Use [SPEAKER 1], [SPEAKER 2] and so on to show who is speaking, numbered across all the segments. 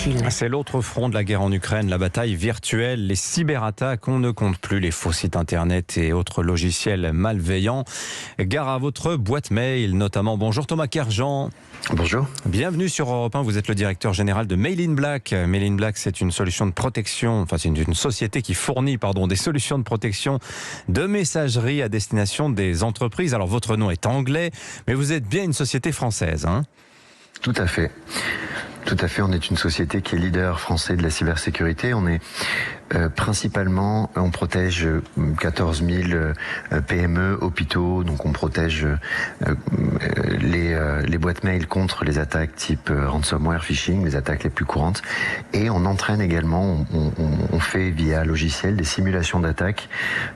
[SPEAKER 1] difficile.
[SPEAKER 2] C'est l'autre front de la guerre en Ukraine, la bataille virtuelle, les cyberattaques. On ne compte plus les faux sites internet et autres logiciels malveillants. Gare à votre boîte mail notamment. Bonjour Thomas Kerjean.
[SPEAKER 3] Bonjour.
[SPEAKER 2] Bienvenue sur Europe 1. Vous êtes le directeur général de Mail in Black. Mail in Black, c'est une solution de protection, enfin c'est une société qui fournit des solutions de protection de messagerie à destination des entreprises. Alors votre nom est anglais, mais vous êtes bien une société française, hein ?
[SPEAKER 3] Tout à fait. Tout à fait, on est une société qui est leader français de la cybersécurité. On est principalement, on protège 14 000 PME, hôpitaux, donc on protège les boîtes mail contre les attaques type ransomware, phishing, les attaques les plus courantes. Et on entraîne également, on fait via logiciel des simulations d'attaques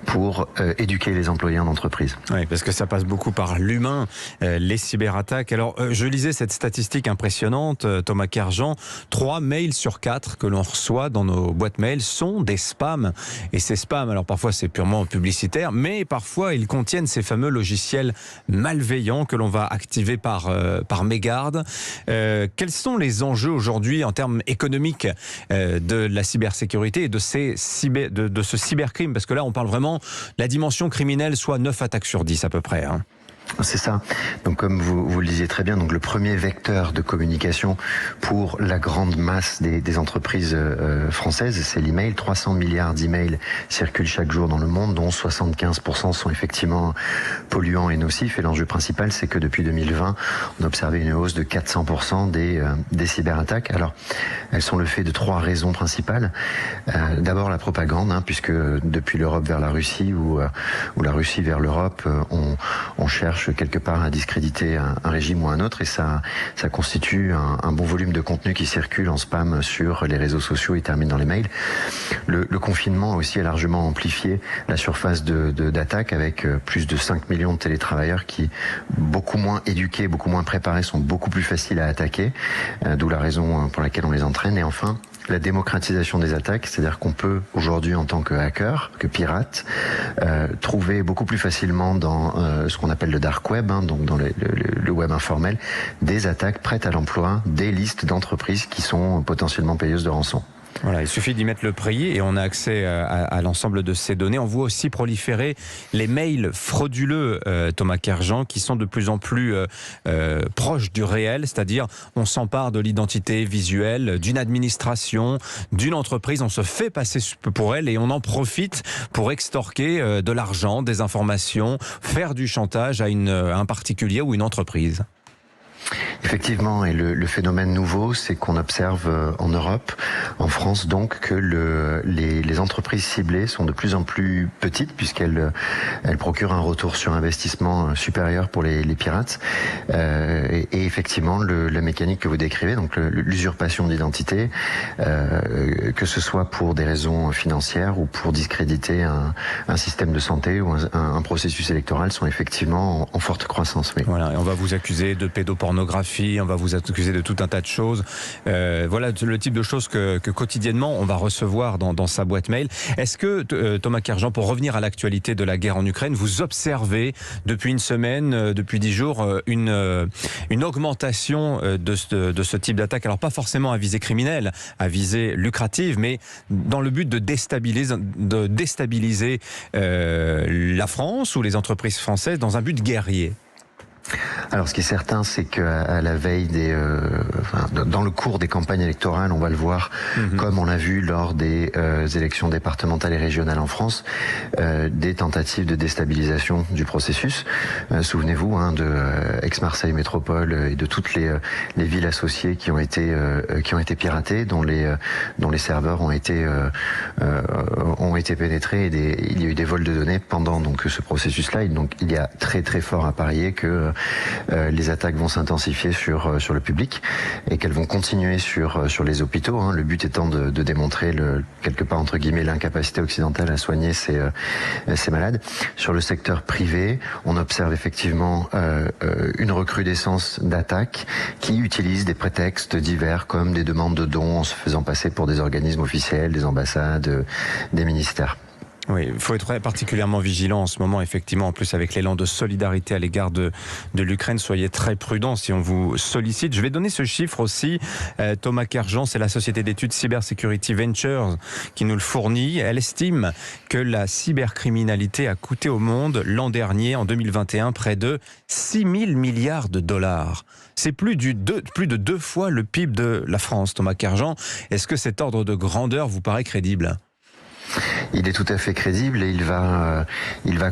[SPEAKER 3] pour éduquer les employés en entreprise.
[SPEAKER 2] Oui, parce que ça passe beaucoup par l'humain, les cyberattaques. Alors, je lisais cette statistique impressionnante, Thomas Kerjean, 3 mails sur 4 que l'on reçoit dans nos boîtes mail sont des spams. Et ces spams, alors parfois c'est purement publicitaire, mais parfois ils contiennent ces fameux logiciels malveillants que l'on va activer par mégarde. Quels sont les enjeux aujourd'hui en termes économiques de la cybersécurité et de ce cybercrime? Parce que là on parle vraiment de la dimension criminelle, soit 9 attaques sur 10 à peu près, hein.
[SPEAKER 3] C'est ça. Donc comme vous le disiez très bien, donc le premier vecteur de communication pour la grande masse des entreprises françaises, c'est l'email. 300 milliards d'emails circulent chaque jour dans le monde, dont 75% sont effectivement polluants et nocifs. Et l'enjeu principal, c'est que depuis 2020, on a observé une hausse de 400% des cyberattaques. Alors, elles sont le fait de 3 raisons principales. D'abord la propagande, puisque depuis l'Europe vers la Russie ou la Russie vers l'Europe, on cherche quelque part à discréditer un régime ou un autre, et ça constitue un bon volume de contenu qui circule en spam sur les réseaux sociaux et termine dans les mails. Le confinement aussi a largement amplifié la surface d'attaque, avec plus de 5 millions de télétravailleurs qui, beaucoup moins éduqués, beaucoup moins préparés, sont beaucoup plus faciles à attaquer, d'où la raison pour laquelle on les entraîne. Et enfin, la démocratisation des attaques, c'est-à-dire qu'on peut aujourd'hui, en tant que hacker, que pirate, trouver beaucoup plus facilement dans ce qu'on appelle le dark web, donc dans le web informel, des attaques prêtes à l'emploi, des listes d'entreprises qui sont potentiellement payeuses de rançon.
[SPEAKER 2] Voilà, il suffit d'y mettre le prix et on a accès à l'ensemble de ces données. On voit aussi proliférer les mails frauduleux, Thomas Kerjean, qui sont de plus en plus proches du réel, c'est-à-dire on s'empare de l'identité visuelle d'une administration, d'une entreprise, on se fait passer pour elle et on en profite pour extorquer de l'argent, des informations, faire du chantage à un particulier ou une entreprise.
[SPEAKER 3] Effectivement, et le phénomène nouveau, c'est qu'on observe en Europe, en France donc, que les entreprises ciblées sont de plus en plus petites, puisqu'elles procurent un retour sur investissement supérieur pour les pirates. Et effectivement, la mécanique que vous décrivez, donc l'usurpation d'identité, que ce soit pour des raisons financières ou pour discréditer un système de santé ou un processus électoral, sont effectivement en forte croissance. Oui.
[SPEAKER 2] Voilà, et on va vous accuser de pédopornographie, on va vous accuser de tout un tas de choses. Voilà le type de choses que quotidiennement on va recevoir dans sa boîte mail. Est-ce que, Thomas Kerjean, pour revenir à l'actualité de la guerre en Ukraine, vous observez depuis une semaine, depuis 10 jours, une augmentation de ce type d'attaque? Alors pas forcément à visée criminelle, à visée lucrative, mais dans le but de déstabiliser la France ou les entreprises françaises dans un but guerrier.
[SPEAKER 3] Alors, ce qui est certain, c'est qu'à la veille dans le cours des campagnes électorales, on va le voir, comme on l'a vu lors des élections départementales et régionales en France, des tentatives de déstabilisation du processus. Souvenez-vous de Aix-Marseille Métropole et de toutes les villes associées qui ont été piratées, dont les serveurs ont été pénétrés, et il y a eu des vols de données pendant ce processus-là. Donc, il y a très très fort à parier que les attaques vont s'intensifier sur le public et qu'elles vont continuer sur les hôpitaux. Le but étant de démontrer quelque part entre guillemets l'incapacité occidentale à soigner ces malades. Sur le secteur privé, on observe effectivement une recrudescence d'attaques qui utilisent des prétextes divers comme des demandes de dons en se faisant passer pour des organismes officiels, des ambassades, des ministères.
[SPEAKER 2] Oui, il faut être particulièrement vigilant en ce moment, effectivement. En plus, avec l'élan de solidarité à l'égard de l'Ukraine, soyez très prudents si on vous sollicite. Je vais donner ce chiffre aussi. Thomas Kerjean, c'est la société d'études Cybersecurity Ventures qui nous le fournit. Elle estime que la cybercriminalité a coûté au monde l'an dernier, en 2021, près de 6 000 milliards de dollars. C'est plus de 2 fois le PIB de la France, Thomas Kerjean. Est-ce que cet ordre de grandeur vous paraît crédible ?
[SPEAKER 3] Il est tout à fait crédible et il va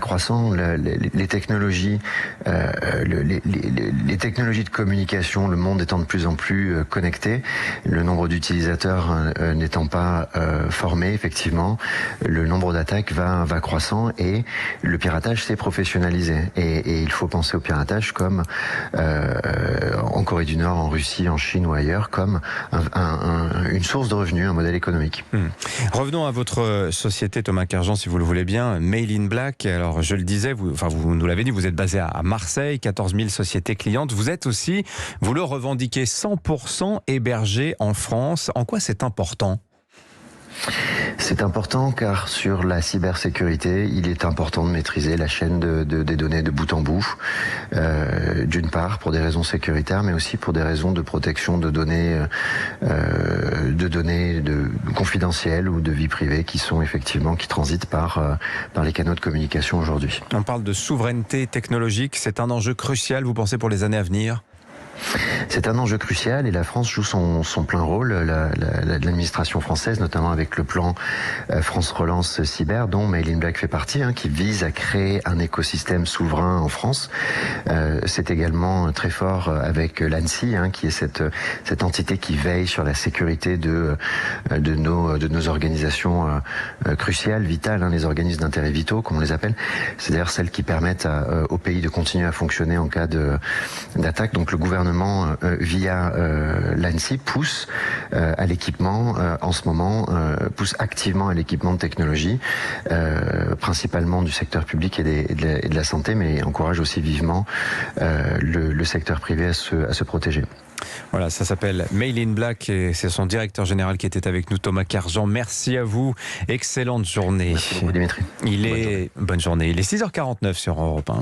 [SPEAKER 3] croissant. Les technologies, les technologies de communication, le monde étant de plus en plus connecté, le nombre d'utilisateurs n'étant pas formé, effectivement, le nombre d'attaques va croissant et le piratage s'est professionnalisé. Et il faut penser au piratage comme en Corée du Nord, en Russie, en Chine ou ailleurs, comme une source de revenus, un modèle économique.
[SPEAKER 2] Revenons à votre société, Thomas Kerjean, si vous le voulez bien, Mail in Black. Alors, je le disais, vous nous l'avez dit, vous êtes basé à Marseille, 14 000 sociétés clientes. Vous êtes aussi, vous le revendiquez, 100% hébergé en France. En quoi c'est important ?
[SPEAKER 3] C'est important car sur la cybersécurité, il est important de maîtriser la chaîne des données de bout en bout. D'une part, pour des raisons sécuritaires, mais aussi pour des raisons de protection de données confidentielles ou de vie privée qui transitent par les canaux de communication aujourd'hui.
[SPEAKER 2] On parle de souveraineté technologique. C'est un enjeu crucial, vous pensez, pour les années à venir ?
[SPEAKER 3] C'est un enjeu crucial et la France joue son plein rôle. L'administration française, notamment avec le plan France Relance Cyber, dont Mail in Black fait partie, qui vise à créer un écosystème souverain en France. C'est également très fort avec l'ANSSI, qui est cette entité qui veille sur la sécurité de nos organisations cruciales, vitales, les organismes d'intérêt vitaux, comme on les appelle. C'est d'ailleurs celles qui permettent au pays de continuer à fonctionner en cas d'attaque. Donc le gouvernement via l'ANSSI pousse à l'équipement en ce moment, pousse activement à l'équipement de technologie, principalement du secteur public et de la santé, mais encourage aussi vivement le secteur privé à se protéger.
[SPEAKER 2] Voilà, ça s'appelle Mail in Black et c'est son directeur général qui était avec nous, Thomas Kerjean. Merci à vous, excellente journée.
[SPEAKER 3] Merci beaucoup, Dimitri.
[SPEAKER 2] Bonne journée. Il est 6h49 sur Europe 1.